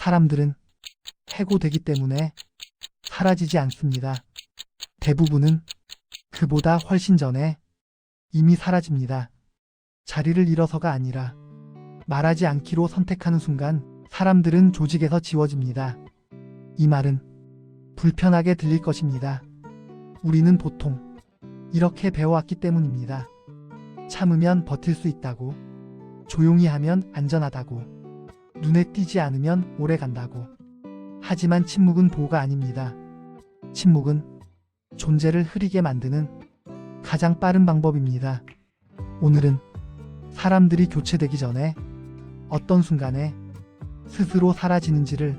사람들은 해고되기 때문에 사라지지 않습니다. 대부분은 그보다 훨씬 전에 이미 사라집니다. 자리를 잃어서가 아니라 말하지 않기로 선택하는 순간 사람들은 조직에서 지워집니다. 이 말은 불편하게 들릴 것입니다. 우리는 보통 이렇게 배워왔기 때문입니다. 참으면 버틸 수 있다고, 조용히 하면 안전하다고, 눈에 띄지 않으면 오래 간다고. 하지만 침묵은 보호가 아닙니다. 침묵은 존재를 흐리게 만드는 가장 빠른 방법입니다. 오늘은 사람들이 교체되기 전에 어떤 순간에 스스로 사라지는지를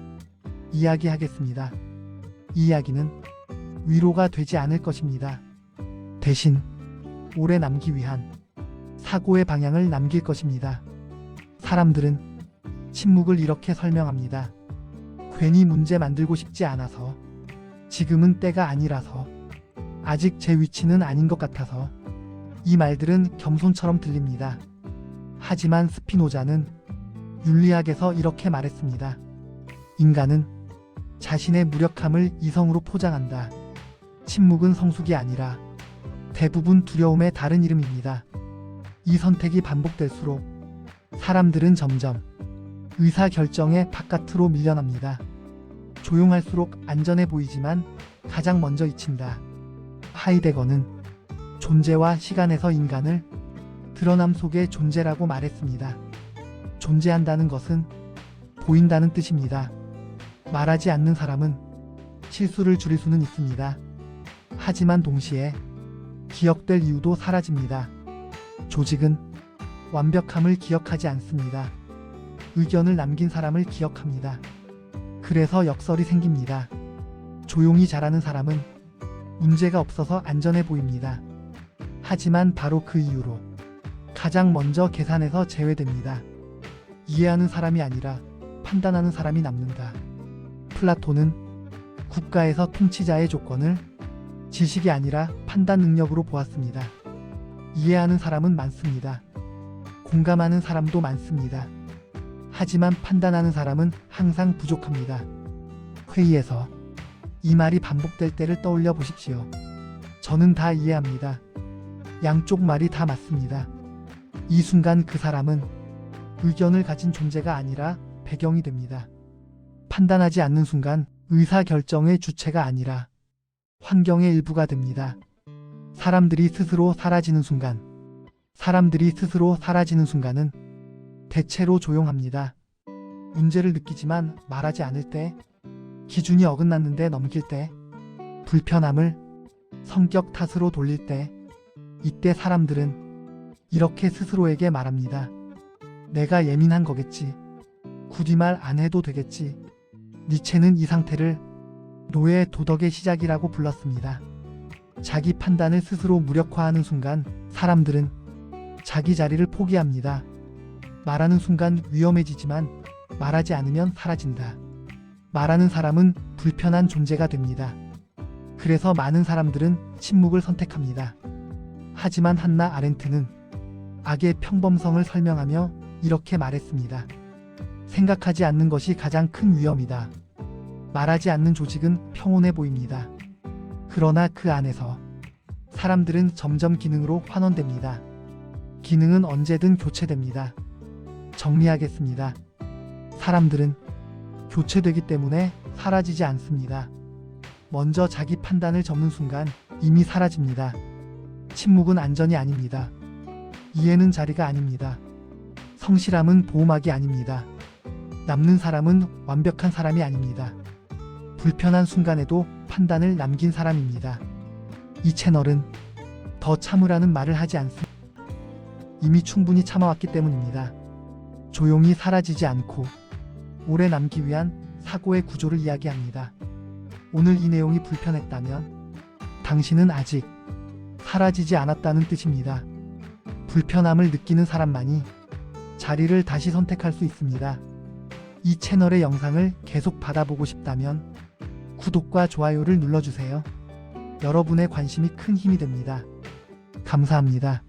이야기하겠습니다. 이 이야기는 위로가 되지 않을 것입니다. 대신 오래 남기 위한 사고의 방향을 남길 것입니다. 사람들은 침묵을 이렇게 설명합니다. 괜히 문제 만들고 싶지 않아서, 지금은 때가 아니라서, 아직 제 위치는 아닌 것 같아서. 이 말들은 겸손처럼 들립니다. 하지만 스피노자는 윤리학에서 이렇게 말했습니다. 인간은 자신의 무력함을 이성으로 포장한다. 침묵은 성숙이 아니라 대부분 두려움의 다른 이름입니다. 이 선택이 반복될수록 사람들은 점점 의사결정의 바깥으로 밀려납니다. 조용할수록 안전해 보이지만 가장 먼저 잊힌다. 하이데거는 존재와 시간에서 인간을 드러남 속의 존재라고 말했습니다. 존재한다는 것은 보인다는 뜻입니다. 말하지 않는 사람은 실수를 줄일 수는 있습니다. 하지만 동시에 기억될 이유도 사라집니다. 조직은 완벽함을 기억하지 않습니다. 의견을 남긴 사람을 기억합니다. 그래서 역설이 생깁니다. 조용히 잘하는 사람은 문제가 없어서 안전해 보입니다. 하지만 바로 그 이유로 가장 먼저 계산해서 제외됩니다. 이해하는 사람이 아니라 판단하는 사람이 남는다. 플라톤은 국가에서 통치자의 조건을 지식이 아니라 판단 능력으로 보았습니다. 이해하는 사람은 많습니다. 공감하는 사람도 많습니다. 하지만 판단하는 사람은 항상 부족합니다. 회의에서 이 말이 반복될 때를 떠올려 보십시오. 저는 다 이해합니다. 양쪽 말이 다 맞습니다. 이 순간 그 사람은 의견을 가진 존재가 아니라 배경이 됩니다. 판단하지 않는 순간 의사결정의 주체가 아니라 환경의 일부가 됩니다. 사람들이 스스로 사라지는 순간은 대체로 조용합니다. 문제를 느끼지만 말하지 않을 때, 기준이 어긋났는데 넘길 때, 불편함을 성격 탓으로 돌릴 때, 이때 사람들은 이렇게 스스로에게 말합니다. 내가 예민한 거겠지. 굳이 말 안 해도 되겠지. 니체는 이 상태를 노예 도덕의 시작이라고 불렀습니다. 자기 판단을 스스로 무력화하는 순간 사람들은 자기 자리를 포기합니다. 말하는 순간 위험해지지만 말하지 않으면 사라진다. 말하는 사람은 불편한 존재가 됩니다. 그래서 많은 사람들은 침묵을 선택합니다. 하지만 한나 아렌트는 악의 평범성을 설명하며 이렇게 말했습니다. 생각하지 않는 것이 가장 큰 위험이다. 말하지 않는 조직은 평온해 보입니다. 그러나 그 안에서 사람들은 점점 기능으로 환원됩니다. 기능은 언제든 교체됩니다. 정리하겠습니다. 사람들은 교체되기 때문에 사라지지 않습니다. 먼저 자기 판단을 접는 순간 이미 사라집니다. 침묵은 안전이 아닙니다. 이해는 자리가 아닙니다. 성실함은 보호막이 아닙니다. 남는 사람은 완벽한 사람이 아닙니다. 불편한 순간에도 판단을 남긴 사람입니다. 이 채널은 더 참으라는 말을 하지 않습니다. 이미 충분히 참아왔기 때문입니다. 조용히 사라지지 않고 오래 남기 위한 사고의 구조를 이야기합니다. 오늘 이 내용이 불편했다면 당신은 아직 사라지지 않았다는 뜻입니다. 불편함을 느끼는 사람만이 자리를 다시 선택할 수 있습니다. 이 채널의 영상을 계속 받아보고 싶다면 구독과 좋아요를 눌러주세요. 여러분의 관심이 큰 힘이 됩니다. 감사합니다.